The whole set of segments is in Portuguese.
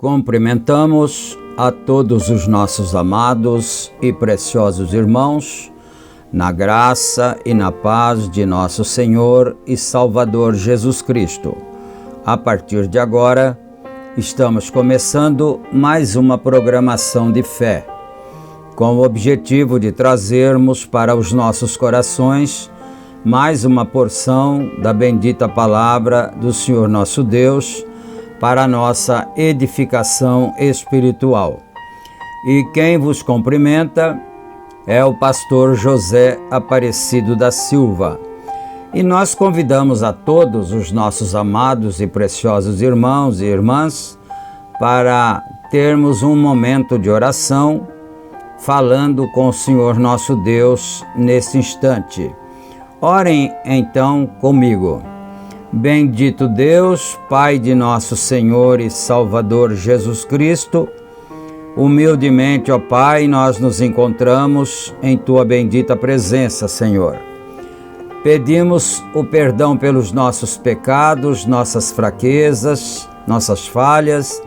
Cumprimentamos a todos os nossos amados e preciosos irmãos, na graça e na paz de nosso Senhor e Salvador Jesus Cristo. A partir de agora, estamos começando mais uma programação de fé, com o objetivo de trazermos para os nossos corações mais uma porção da bendita palavra do Senhor nosso Deus, para a nossa edificação espiritual. E quem vos cumprimenta é o pastor José Aparecido da Silva. E nós convidamos a todos os nossos amados e preciosos irmãos e irmãs para termos um momento de oração, falando com o Senhor nosso Deus nesse instante. Orem então comigo. Bendito Deus, Pai de nosso Senhor e Salvador Jesus Cristo, humildemente, ó Pai, nós nos encontramos em Tua bendita presença, Senhor. Pedimos o perdão pelos nossos pecados, nossas fraquezas, nossas falhas,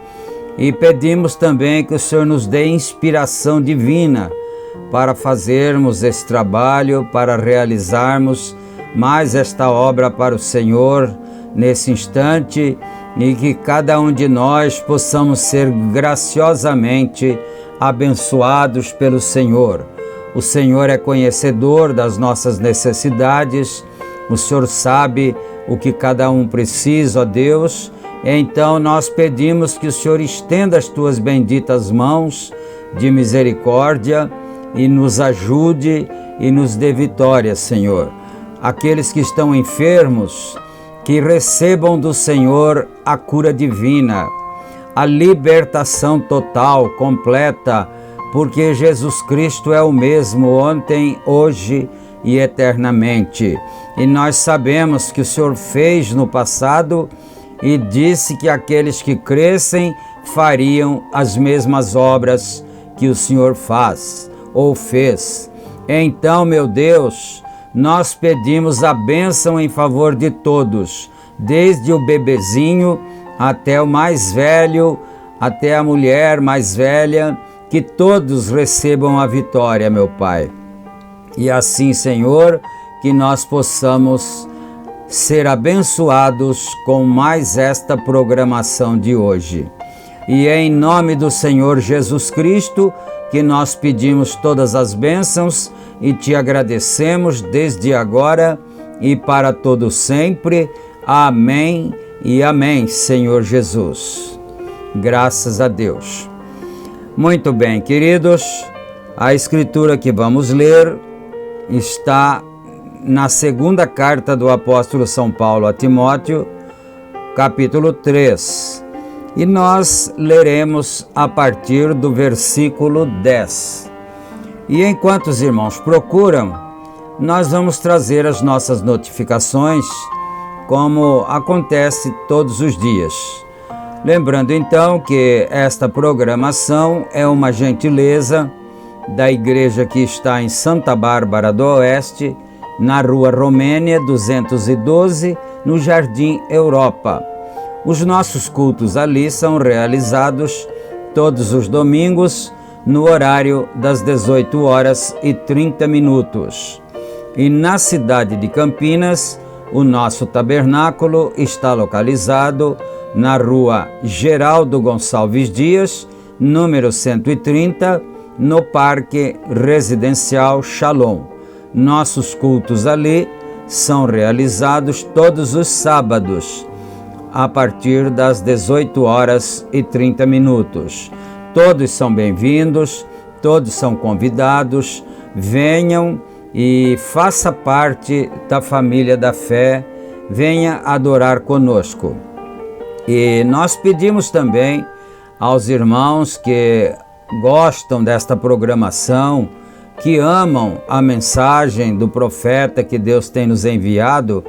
e pedimos também que o Senhor nos dê inspiração divina para fazermos esse trabalho, para realizarmos mais esta obra para o Senhor nesse instante, e que cada um de nós possamos ser graciosamente abençoados pelo Senhor. O Senhor é conhecedor das nossas necessidades, o Senhor sabe o que cada um precisa, ó Deus. Então nós pedimos que o Senhor estenda as Tuas benditas mãos de misericórdia e nos ajude e nos dê vitória, Senhor. Aqueles que estão enfermos, que recebam do Senhor a cura divina, a libertação total, completa, porque Jesus Cristo é o mesmo ontem, hoje e eternamente. E nós sabemos que o Senhor fez no passado e disse que aqueles que crescem fariam as mesmas obras que o Senhor faz ou fez. Então, meu Deus, nós pedimos a bênção em favor de todos, desde o bebezinho até o mais velho, até a mulher mais velha, que todos recebam a vitória, meu Pai. E assim, Senhor, que nós possamos ser abençoados com mais esta programação de hoje. E é em nome do Senhor Jesus Cristo que nós pedimos todas as bênçãos e te agradecemos desde agora e para todo sempre. Amém e amém, Senhor Jesus. Graças a Deus. Muito bem, queridos, a escritura que vamos ler está na segunda carta do apóstolo São Paulo a Timóteo, capítulo 3. E nós leremos a partir do versículo 10. E enquanto os irmãos procuram, nós vamos trazer as nossas notificações, como acontece todos os dias. Lembrando então que esta programação é uma gentileza da igreja que está em Santa Bárbara do Oeste, na Rua Romênia 212, no Jardim Europa. Os nossos cultos ali são realizados todos os domingos no horário das 18h30. E na cidade de Campinas, o nosso tabernáculo está localizado na Rua Geraldo Gonçalves Dias, número 130, no Parque Residencial Shalom. Nossos cultos ali são realizados todos os sábados, a partir das 18h30. Todos são bem-vindos, todos são convidados, venham e faça parte da família da fé, venha adorar conosco. E nós pedimos também aos irmãos que gostam desta programação, que amam a mensagem do profeta que Deus tem nos enviado,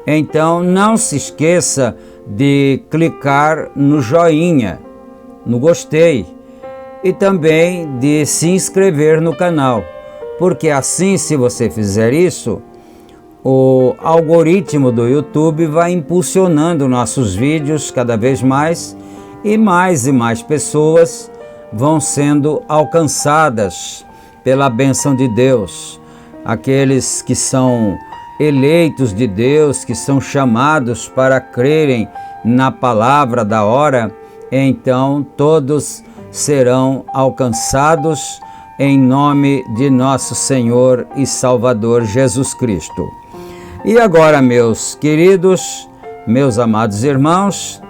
então não se esqueça de clicar no joinha, no gostei, e também de se inscrever no canal, porque assim, se você fizer isso, o algoritmo do YouTube vai impulsionando nossos vídeos cada vez mais e mais pessoas vão sendo alcançadas pela bênção de Deus. Aqueles que são eleitos de Deus, que são chamados para crerem na palavra da hora, então todos serão alcançados em nome de nosso Senhor e Salvador Jesus Cristo. E agora, meus queridos, meus amados irmãos,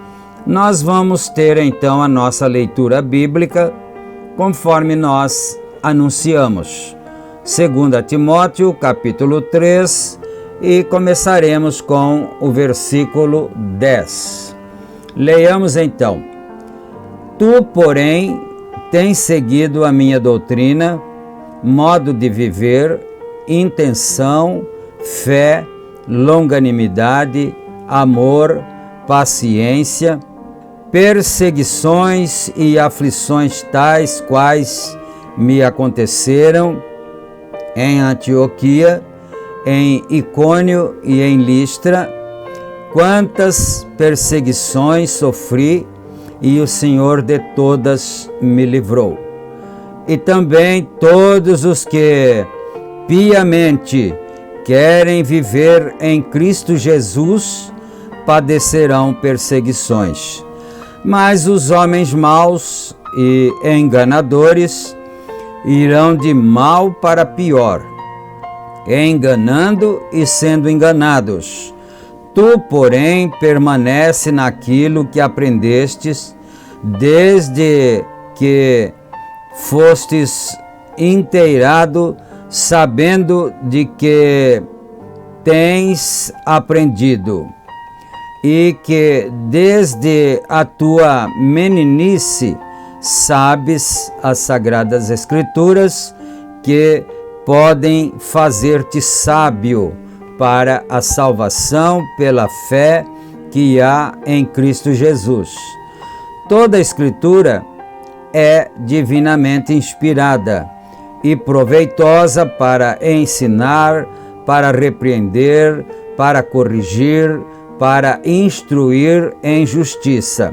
nós vamos ter então a nossa leitura bíblica, conforme nós anunciamos. 2 Timóteo, capítulo 3, e começaremos com o versículo 10. Leiamos então. Tu, porém, tens seguido a minha doutrina, modo de viver, intenção, fé, longanimidade, amor, paciência, perseguições e aflições tais quais me aconteceram em Antioquia, em Icônio e em Listra, quantas perseguições sofri, e o Senhor de todas me livrou. E também todos os que piamente querem viver em Cristo Jesus padecerão perseguições. Mas os homens maus e enganadores irão de mal para pior, enganando e sendo enganados. Tu, porém, permanece naquilo que aprendestes, desde que fostes inteirado, sabendo de que tens aprendido e que desde a tua meninice sabes as sagradas escrituras que podem fazer-te sábio para a salvação pela fé que há em Cristo Jesus. Toda a escritura é divinamente inspirada e proveitosa para ensinar, para repreender, para corrigir, para instruir em justiça,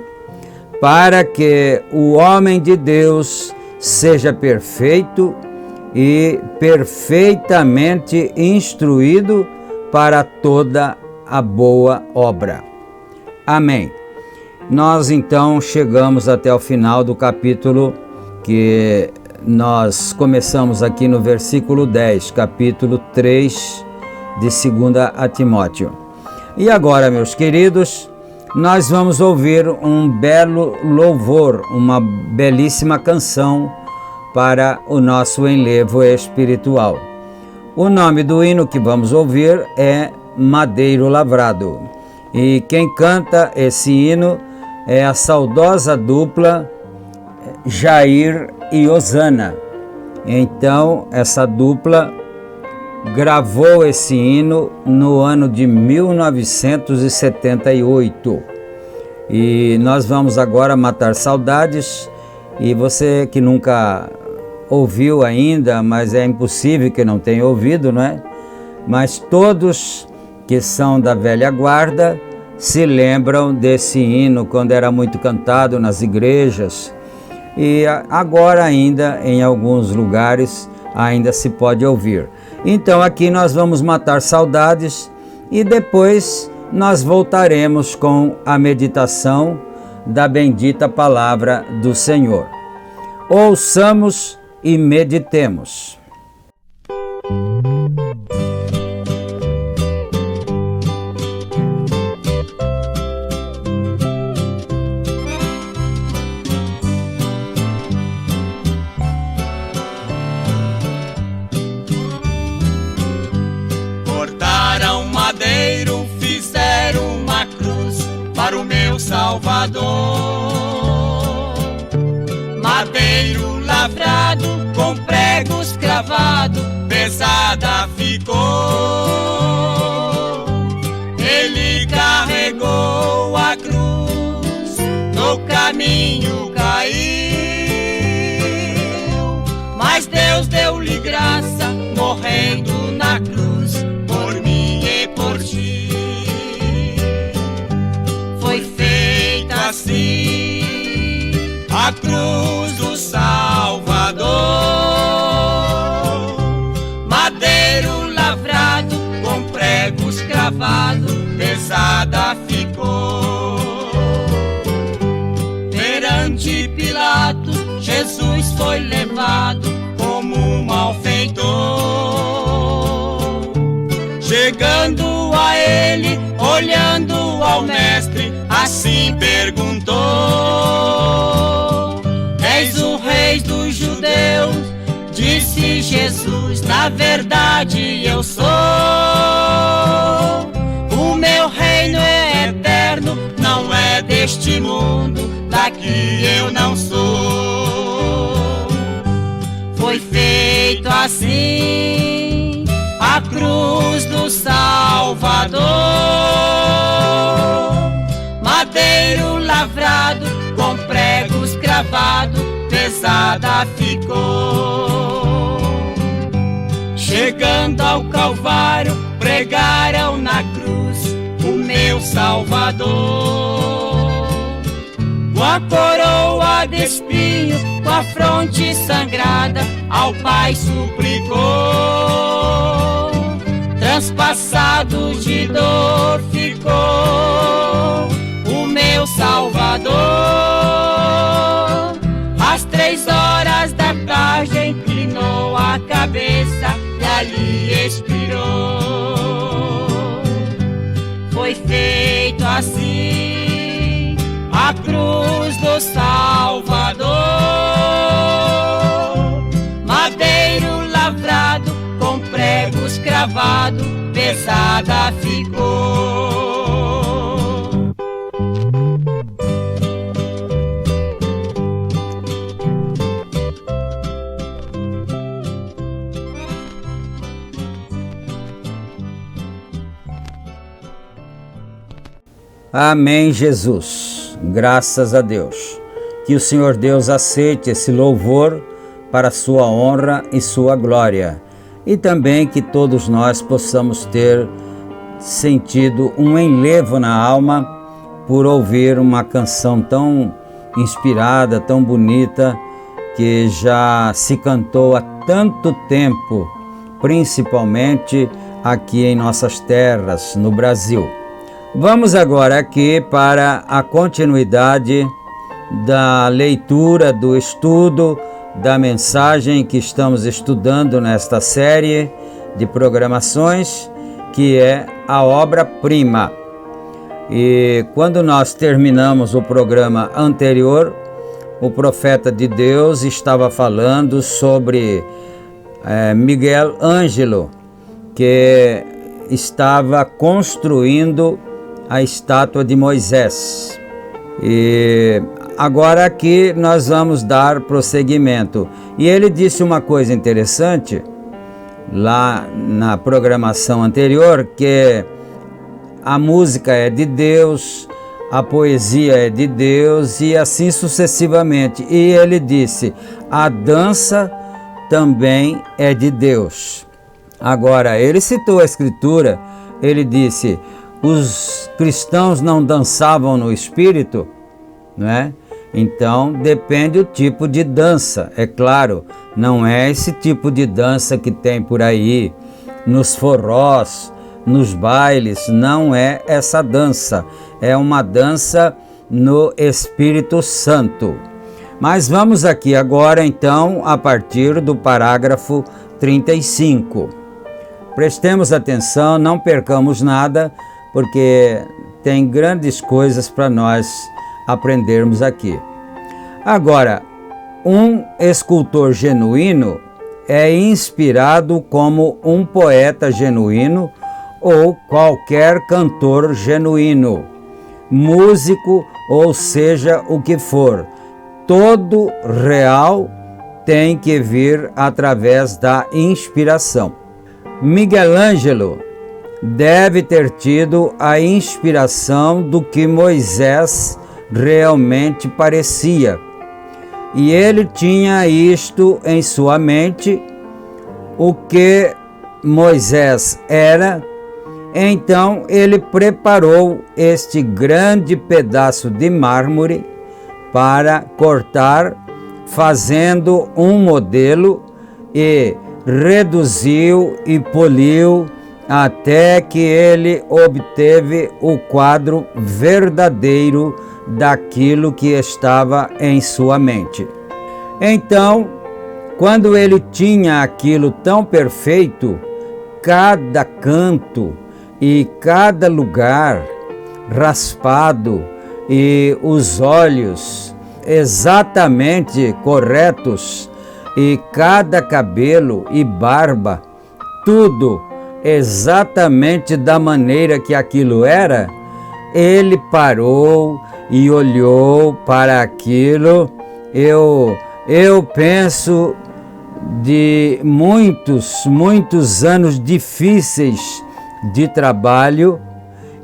para que o homem de Deus seja perfeito e perfeitamente instruído para toda a boa obra. Amém. Nós então chegamos até o final do capítulo que nós começamos aqui no versículo 10, capítulo 3 de 2 a Timóteo. E agora, meus queridos, nós vamos ouvir um belo louvor, uma belíssima canção para o nosso enlevo espiritual. O nome do hino que vamos ouvir é Madeiro Lavrado. E quem canta esse hino é a saudosa dupla Jair e Osana. Então, essa dupla gravou esse hino no ano de 1978. E nós vamos agora matar saudades. E você que nunca ouviu ainda, mas é impossível que não tenha ouvido, não é? Mas todos que são da velha guarda se lembram desse hino quando era muito cantado nas igrejas. E agora ainda em alguns lugares ainda se pode ouvir. Então aqui nós vamos matar saudades e depois nós voltaremos com a meditação da bendita palavra do Senhor. Ouçamos e meditemos. Cortaram madeiro, fizeram uma cruz para o meu Salvador. Madeiro lavrado, com pregos cravados, pesada ficou. Ele carregou a cruz, no caminho caiu, mas Deus deu-lhe graça, morrendo na cruz, por mim e por ti. Foi feita assim a cruz do Salvador. Madeiro lavrado, com pregos cravados, pesada ficou. Perante Pilatos, Jesus foi levado como um malfeitor. Chegando a ele, olhando ao mestre, assim perguntou: És o rei dos judeus? Disse Jesus: na verdade eu sou. O meu reino é eterno, não é deste mundo, daqui eu não sou. Foi feito assim a cruz do Salvador. Madeiro lavrado, com pregos cravados, pesada ficou. Chegando ao Calvário, pregaram na cruz o meu Salvador. Com a coroa de espinho, com a fronte sangrada, ao Pai suplicou. Transpassado de dor ficou o meu Salvador. Às 3 horas da tarde inclinou a cabeça e ali expirou. Foi feito assim a cruz do Salvador. Madeira lavrado, com pregos cravado, pesada ficou. Amém, Jesus. Graças a Deus. Que o Senhor Deus aceite esse louvor para a sua honra e sua glória. E também que todos nós possamos ter sentido um enlevo na alma por ouvir uma canção tão inspirada, tão bonita, que já se cantou há tanto tempo, principalmente aqui em nossas terras, no Brasil. Vamos agora aqui para a continuidade da leitura, do estudo, da mensagem que estamos estudando nesta série de programações, que é a obra-prima. E quando nós terminamos o programa anterior, o profeta de Deus estava falando sobre Miguel Ângelo, que estava construindo a estátua de Moisés. E agora aqui nós vamos dar prosseguimento. E ele disse uma coisa interessante lá na programação anterior, que a música é de Deus, a poesia é de Deus e assim sucessivamente. E ele disse, a dança também é de Deus. Agora, ele citou a Escritura, ele disse, os cristãos não dançavam no Espírito, não é? Então, depende do tipo de dança. É claro, não é esse tipo de dança que tem por aí, nos forrós, nos bailes, não é essa dança. É uma dança no Espírito Santo. Mas vamos aqui agora, então, a partir do parágrafo 35. Prestemos atenção, não percamos nada, porque tem grandes coisas para nós aprendermos aqui. Agora, um escultor genuíno é inspirado como um poeta genuíno ou qualquer cantor genuíno, músico ou seja o que for. Todo real tem que vir através da inspiração. Miguel Ângelo deve ter tido a inspiração do que Moisés realmente parecia. E ele tinha isto em sua mente, o que Moisés era. Então ele preparou este grande pedaço de mármore para cortar, fazendo um modelo, e reduziu e poliu até que ele obteve o quadro verdadeiro daquilo que estava em sua mente. Então, quando ele tinha aquilo tão perfeito, cada canto e cada lugar raspado e os olhos exatamente corretos e cada cabelo e barba, tudo exatamente da maneira que aquilo era, ele parou e olhou para aquilo. Eu penso de muitos anos difíceis de trabalho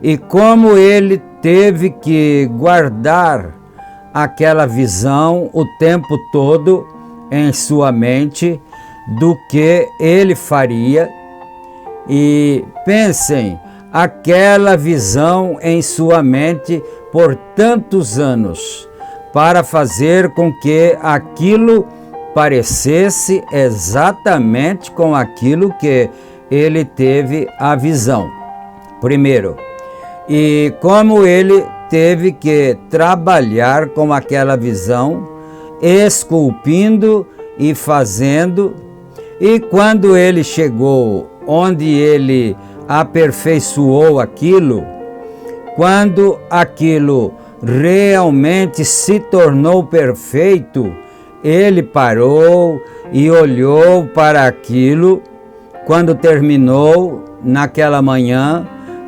e como ele teve que guardar aquela visão o tempo todo em sua mente do que ele faria. E pensem, aquela visão em sua mente por tantos anos, para fazer com que aquilo parecesse exatamente com aquilo que ele teve a visão. Primeiro, e como ele teve que trabalhar com aquela visão, esculpindo e fazendo, e quando ele chegou onde ele aperfeiçoou aquilo, quando aquilo realmente se tornou perfeito, ele parou e olhou para aquilo quando terminou naquela manhã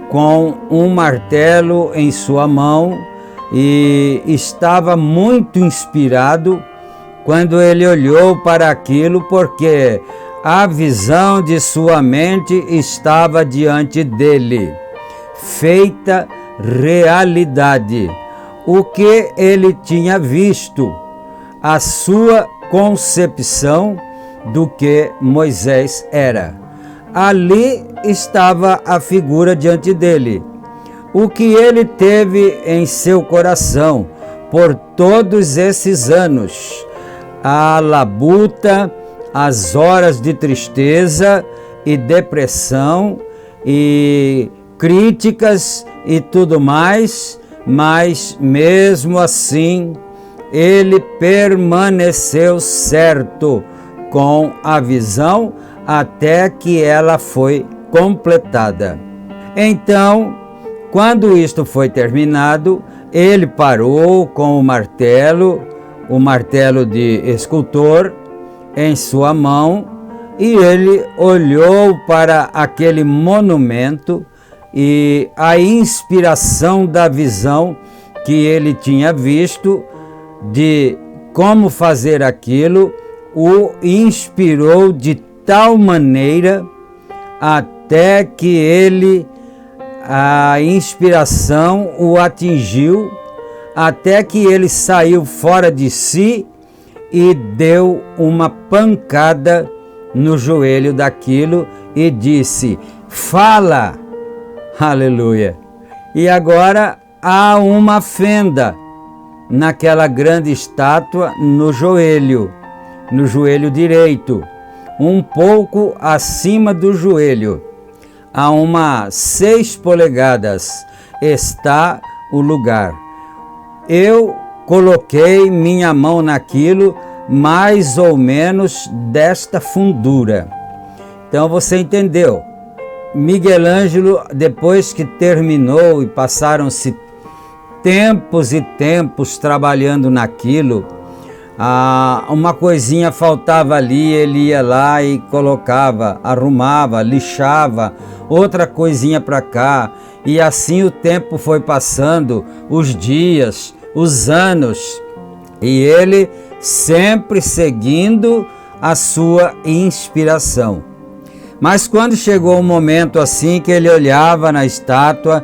com um martelo em sua mão, e estava muito inspirado quando ele olhou para aquilo, porque a visão de sua mente estava diante dele, feita realidade. O que ele tinha visto, a sua concepção do que Moisés era. Ali estava a figura diante dele. O que ele teve em seu coração por todos esses anos, a labuta, as horas de tristeza e depressão e críticas e tudo mais, mas mesmo assim ele permaneceu certo com a visão até que ela foi completada. Então, quando isto foi terminado, ele parou com o martelo de escultor em sua mão, e ele olhou para aquele monumento, e a inspiração da visão que ele tinha visto de como fazer aquilo o inspirou de tal maneira até que a inspiração o atingiu, até que ele saiu fora de si e deu uma pancada no joelho daquilo e disse: fala! Aleluia! E agora há uma fenda naquela grande estátua no joelho direito, um pouco acima do joelho, a umas 6 polegadas está o lugar. Eu coloquei minha mão naquilo, mais ou menos desta fundura. Então você entendeu? Miguel Ângelo, depois que terminou e passaram-se tempos e tempos trabalhando naquilo, uma coisinha faltava ali, ele ia lá e colocava, arrumava, lixava, outra coisinha para cá, e assim o tempo foi passando, os dias, os anos, e ele sempre seguindo a sua inspiração. Mas quando chegou um momento assim que ele olhava na estátua,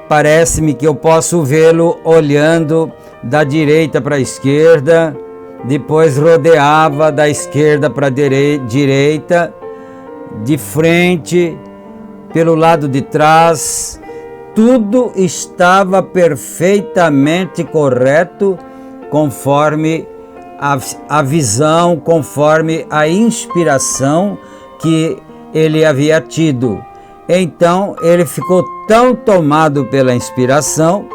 parece-me que eu posso vê-lo olhando da direita para a esquerda, depois rodeava da esquerda para a direita, de frente, pelo lado de trás, tudo estava perfeitamente correto, conforme a visão, conforme a inspiração que ele havia tido. Então ele ficou tão tomado pela inspiração,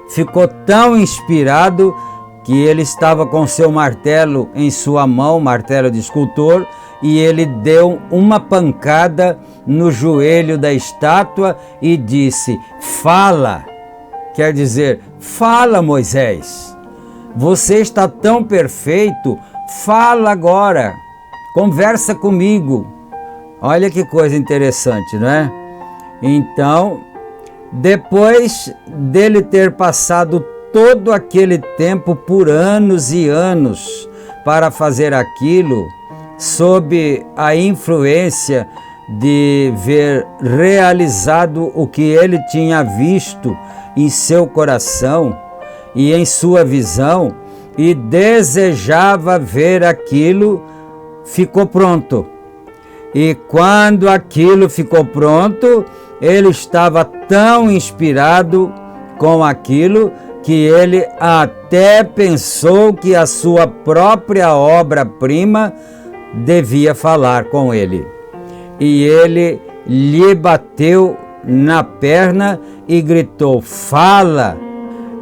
ficou tão inspirado, que ele estava com seu martelo em sua mão, martelo de escultor, e ele deu uma pancada no joelho da estátua e disse: fala! Quer dizer, fala, Moisés, você está tão perfeito, fala agora, conversa comigo. Olha que coisa interessante, não é? Então, depois dele ter passado todo aquele tempo por anos e anos para fazer aquilo, sob a influência de ver realizado o que ele tinha visto em seu coração e em sua visão, e desejava ver aquilo, ficou pronto. E quando aquilo ficou pronto, ele estava tão inspirado com aquilo que ele até pensou que a sua própria obra-prima devia falar com ele. E ele lhe bateu na perna e gritou: fala!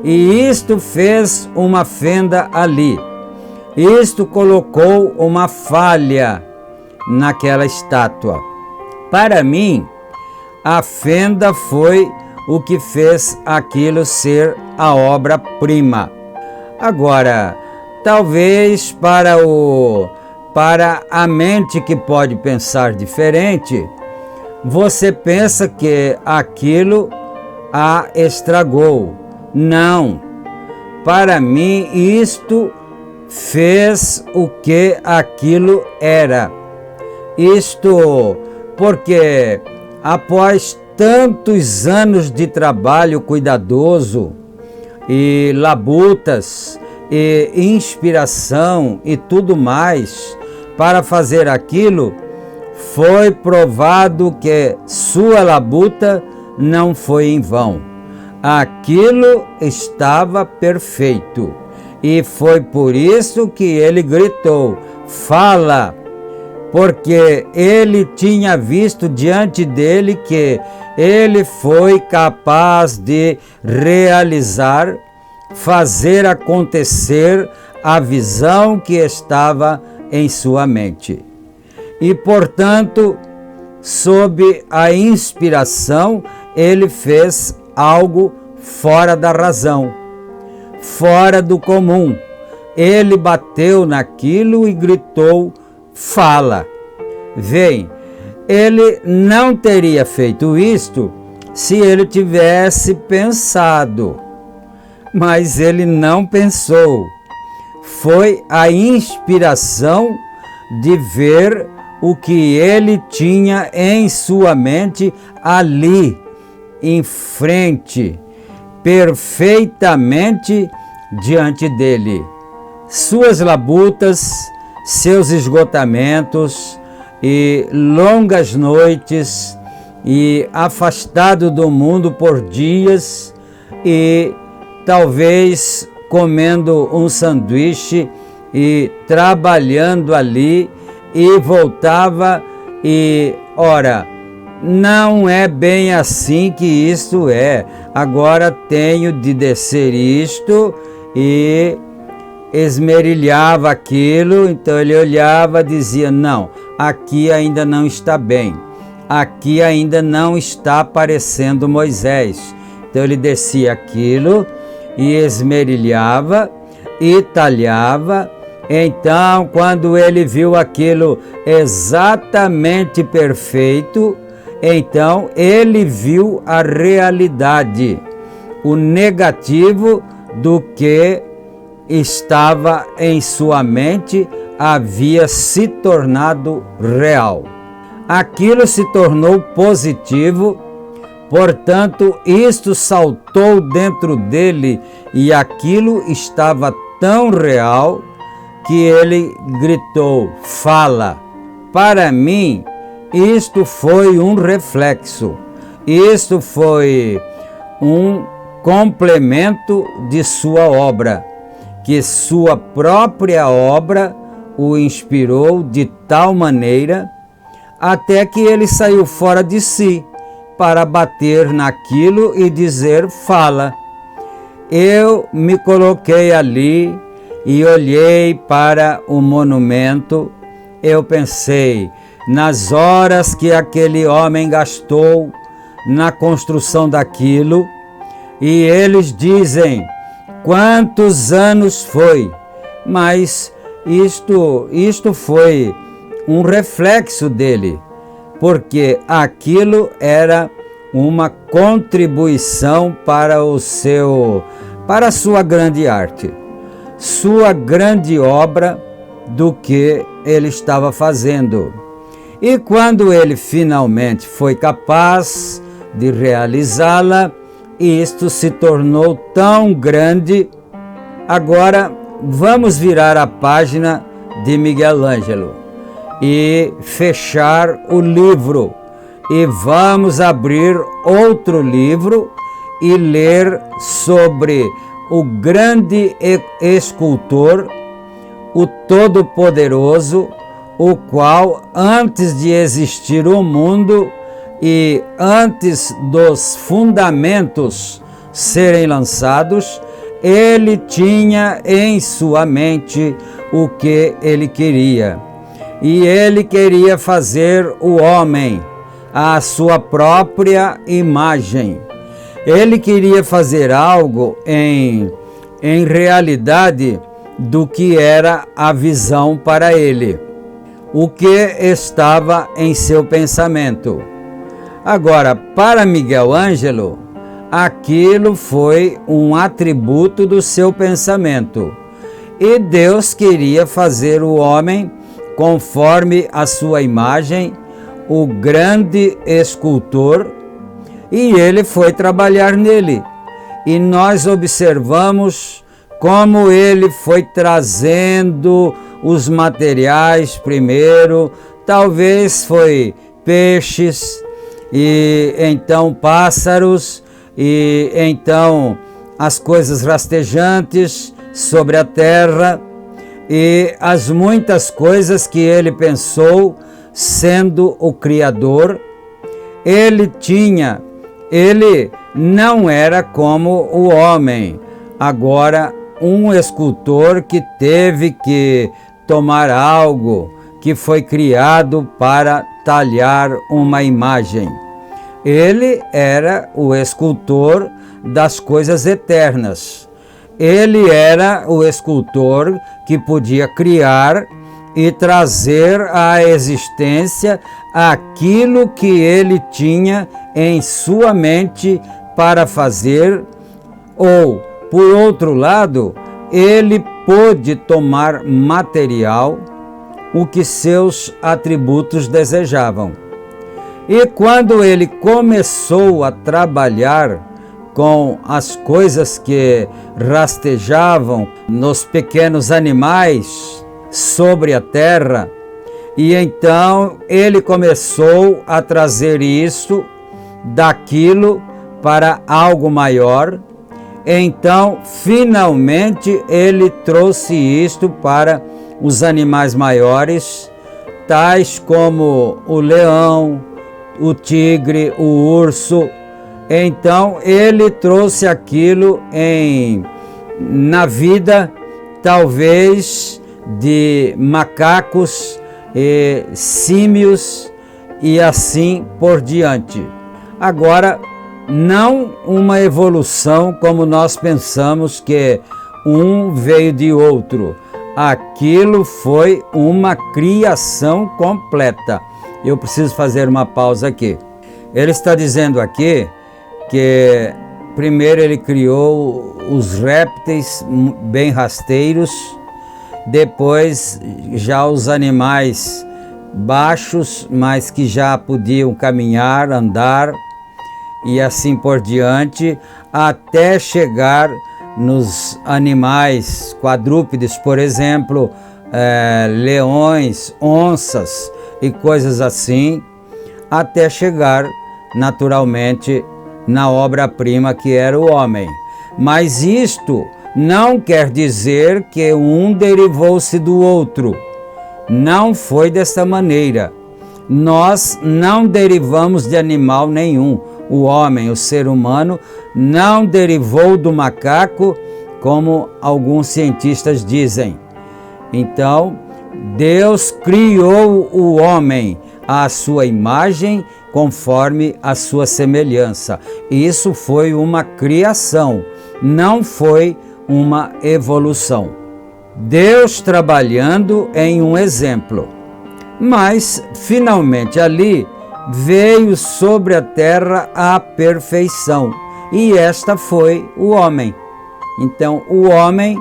E isto fez uma fenda ali. Isto colocou uma falha naquela estátua. Para mim, a fenda foi o que fez aquilo ser a obra-prima. Agora, talvez para o para a mente que pode pensar diferente, você pensa que aquilo a estragou. Não. Para mim, isto fez o que aquilo era. Isto porque após tantos anos de trabalho cuidadoso e labutas e inspiração e tudo mais para fazer aquilo, foi provado que sua labuta não foi em vão. Aquilo estava perfeito. E foi por isso que ele gritou: fala! Porque ele tinha visto diante dele que ele foi capaz de realizar, fazer acontecer a visão que estava em sua mente. E, portanto, sob a inspiração, ele fez algo fora da razão, fora do comum. Ele bateu naquilo e gritou: fala! Vem, ele não teria feito isto se ele tivesse pensado, mas ele não pensou. Foi a inspiração de ver o que ele tinha em sua mente ali, em frente, perfeitamente diante dele. Suas labutas, seus esgotamentos e longas noites, e afastado do mundo por dias, e talvez comendo um sanduíche e trabalhando ali, e voltava e, ora, não é bem assim que isto é. Agora tenho de descer isto, e esmerilhava aquilo. Então ele olhava, dizia: não, aqui ainda não está bem, aqui ainda não está aparecendo Moisés. Então ele descia aquilo e esmerilhava e talhava. Então, quando ele viu aquilo exatamente perfeito, então ele viu a realidade, o negativo do que estava em sua mente havia se tornado real. Aquilo se tornou positivo, portanto, isto saltou dentro dele e aquilo estava tão real que ele gritou: fala! Para mim, isto foi um reflexo, isto foi um complemento de sua obra, que sua própria obra o inspirou de tal maneira até que ele saiu fora de si para bater naquilo e dizer: fala! Eu me coloquei ali e olhei para o monumento. Eu pensei nas horas que aquele homem gastou na construção daquilo, e eles dizem quantos anos foi, mas isto foi um reflexo dele, porque aquilo era uma contribuição para a sua grande arte, sua grande obra do que ele estava fazendo. E quando ele finalmente foi capaz de realizá-la, isto se tornou tão grande. Agora vamos virar a página de Miguel Ângelo e fechar o livro, e vamos abrir outro livro e ler sobre o grande escultor, o Todo-Poderoso, o qual, antes de existir o mundo e antes dos fundamentos serem lançados, ele tinha em sua mente o que ele queria. E ele queria fazer o homem à sua própria imagem. Ele queria fazer algo em realidade do que era a visão para ele. o que estava em seu pensamento. Agora, para Miguel Ângelo, aquilo foi um atributo do seu pensamento. E Deus queria fazer o homem conforme a sua imagem, o grande escultor, e ele foi trabalhar nele. E nós observamos como ele foi trazendo os materiais primeiro, talvez foi peixes, e então pássaros, e então as coisas rastejantes sobre a terra, e as muitas coisas que ele pensou sendo o Criador. Ele não era como o homem, agora um escultor que teve que tomar algo que foi criado para talhar uma imagem. Ele era o escultor das coisas eternas. Ele era o escultor que podia criar e trazer à existência aquilo que ele tinha em sua mente para fazer, ou, por outro lado, ele pôde tomar material, o que seus atributos desejavam. E quando ele começou a trabalhar com as coisas que rastejavam nos pequenos animais sobre a terra, e então ele começou a trazer isso daquilo para algo maior. Então, finalmente, ele trouxe isto para os animais maiores, tais como o leão, o tigre, o urso. Então, ele trouxe aquilo na vida, talvez, de macacos, símios e assim por diante. Agora, não uma evolução como nós pensamos que um veio de outro. Aquilo foi uma criação completa. Eu preciso fazer uma pausa aqui. Ele está dizendo aqui que primeiro ele criou os répteis bem rasteiros, depois já os animais baixos, mas que já podiam caminhar, andar, e assim por diante, até chegar nos animais quadrúpedes, por exemplo, leões, onças e coisas assim, até chegar naturalmente na obra-prima que era o homem. Mas isto não quer dizer que um derivou-se do outro. Não foi dessa maneira. Nós não derivamos de animal nenhum. O homem, o ser humano, não derivou do macaco, como alguns cientistas dizem. Então, Deus criou o homem à sua imagem, conforme a sua semelhança. Isso foi uma criação, não foi uma evolução. Deus trabalhando em um exemplo. Mas, finalmente, ali veio sobre a terra a perfeição, e esta foi o homem. Então, o homem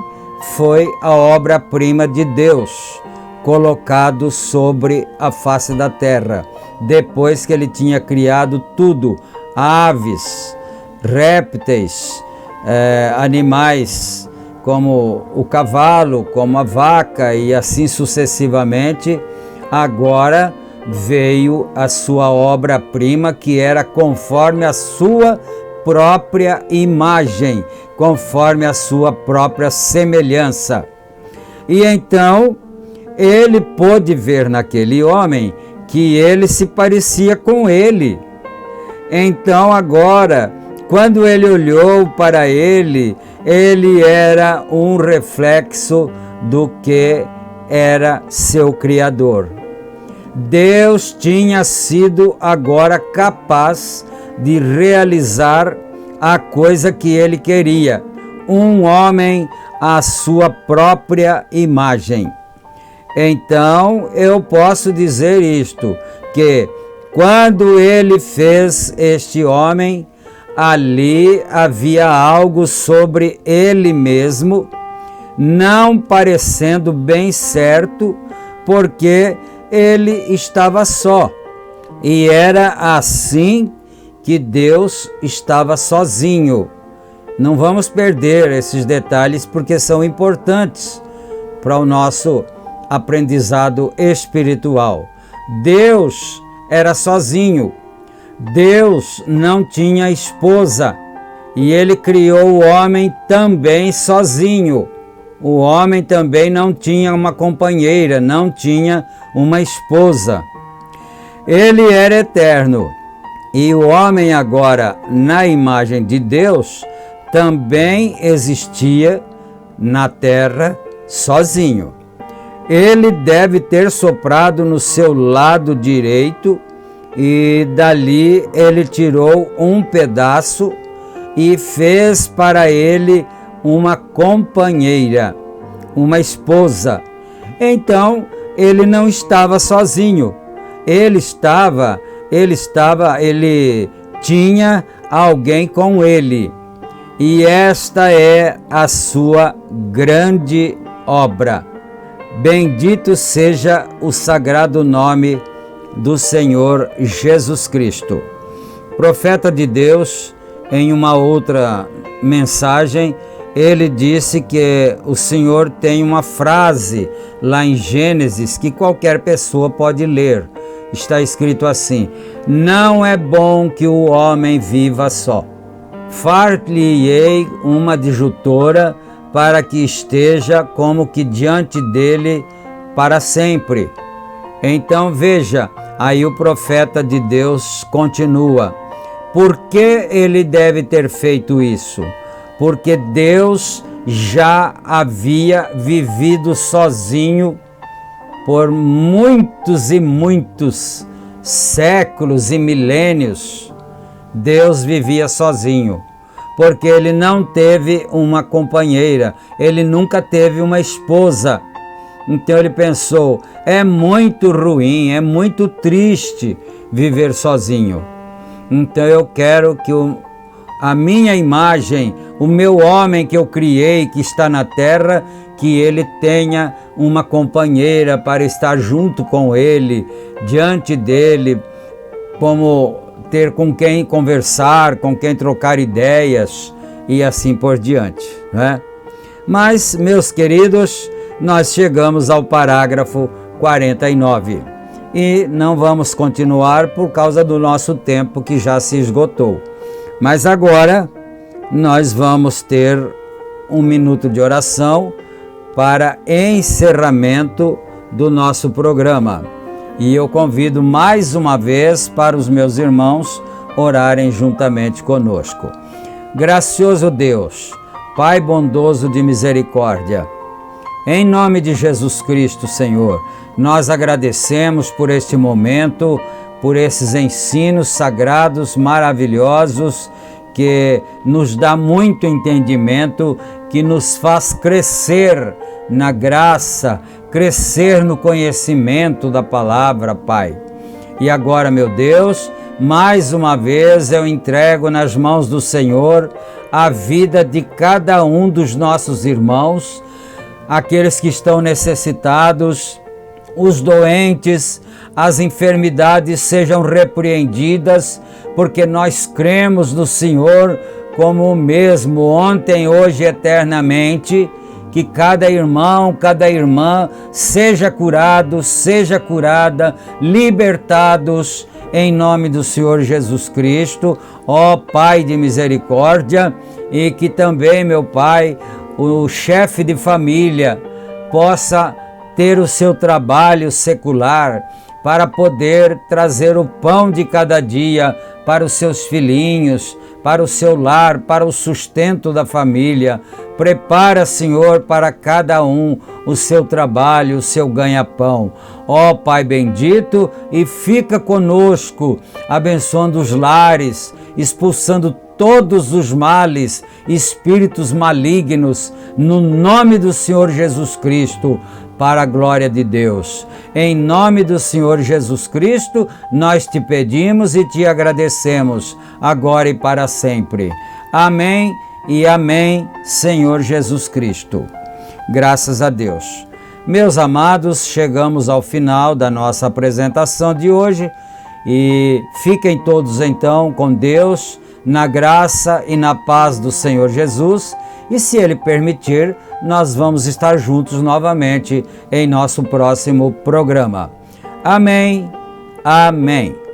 foi a obra-prima de Deus, colocado sobre a face da terra, depois que ele tinha criado tudo, aves, répteis, animais, como o cavalo, como a vaca, e assim sucessivamente. Agora veio a sua obra-prima, que era conforme a sua própria imagem, conforme a sua própria semelhança. E então ele pôde ver naquele homem que ele se parecia com ele. Então agora, quando ele olhou para ele, ele era um reflexo do que era seu Criador. Deus tinha sido agora capaz de realizar a coisa que ele queria, um homem à sua própria imagem. Então eu posso dizer isto, que quando ele fez este homem, ali havia algo sobre ele mesmo, não parecendo bem certo, porque ele estava só. E era assim que Deus estava sozinho. Não vamos perder esses detalhes porque são importantes para o nosso aprendizado espiritual. Deus era sozinho. Deus não tinha esposa e ele criou o homem também sozinho. O homem também não tinha uma companheira, não tinha uma esposa. Ele era eterno e o homem agora, na imagem de Deus, também existia na terra sozinho. Ele deve ter soprado no seu lado direito e dali ele tirou um pedaço e fez para ele uma companheira, uma esposa. Então ele não estava sozinho. Ele tinha alguém com ele. E esta é a sua grande obra. Bendito seja o sagrado nome do Senhor Jesus Cristo. Profeta de Deus, em uma outra mensagem, ele disse que o Senhor tem uma frase lá em Gênesis que qualquer pessoa pode ler. Está escrito assim: não é bom que o homem viva só. Far-lhe-ei uma adjutora para que esteja como que diante dele para sempre. Então veja, aí o profeta de Deus continua. Por que ele deve ter feito isso? Porque Deus já havia vivido sozinho por muitos e muitos séculos e milênios. Deus vivia sozinho, porque ele não teve uma companheira, ele nunca teve uma esposa. Então ele pensou, é muito ruim, é muito triste viver sozinho. Então eu quero que a minha imagem, o meu homem que eu criei, que está na terra, que ele tenha uma companheira para estar junto com ele, diante dele, como ter com quem conversar, com quem trocar ideias e assim por diante, né? Mas, meus queridos, nós chegamos ao parágrafo 49 e não vamos continuar por causa do nosso tempo que já se esgotou. Mas agora nós vamos ter um minuto de oração para encerramento do nosso programa. E eu convido mais uma vez para os meus irmãos orarem juntamente conosco. Gracioso Deus, Pai bondoso de misericórdia, em nome de Jesus Cristo, Senhor, nós agradecemos por este momento, por esses ensinos sagrados maravilhosos que nos dá muito entendimento, que nos faz crescer na graça, crescer no conhecimento da palavra, Pai. E agora, meu Deus, mais uma vez eu entrego nas mãos do Senhor a vida de cada um dos nossos irmãos, aqueles que estão necessitados, os doentes, as enfermidades sejam repreendidas, porque nós cremos no Senhor como o mesmo ontem, hoje e eternamente. Que cada irmão, cada irmã seja curado, seja curada, libertados em nome do Senhor Jesus Cristo, ó Pai de misericórdia, e que também, meu Pai, o chefe de família possa ter o seu trabalho secular para poder trazer o pão de cada dia para os seus filhinhos, para o seu lar, para o sustento da família. Prepara, Senhor, para cada um o seu trabalho, o seu ganha-pão. Ó Pai bendito, e fica conosco, abençoando os lares, expulsando todos os males, espíritos malignos, no nome do Senhor Jesus Cristo. para a glória de Deus. Em nome do Senhor Jesus Cristo, nós te pedimos e te agradecemos, agora e para sempre. Amém e amém, Senhor Jesus Cristo. Graças a Deus. Meus amados, chegamos ao final da nossa apresentação de hoje e fiquem todos então com Deus, na graça e na paz do Senhor Jesus, e se Ele permitir, nós vamos estar juntos novamente em nosso próximo programa. Amém, amém.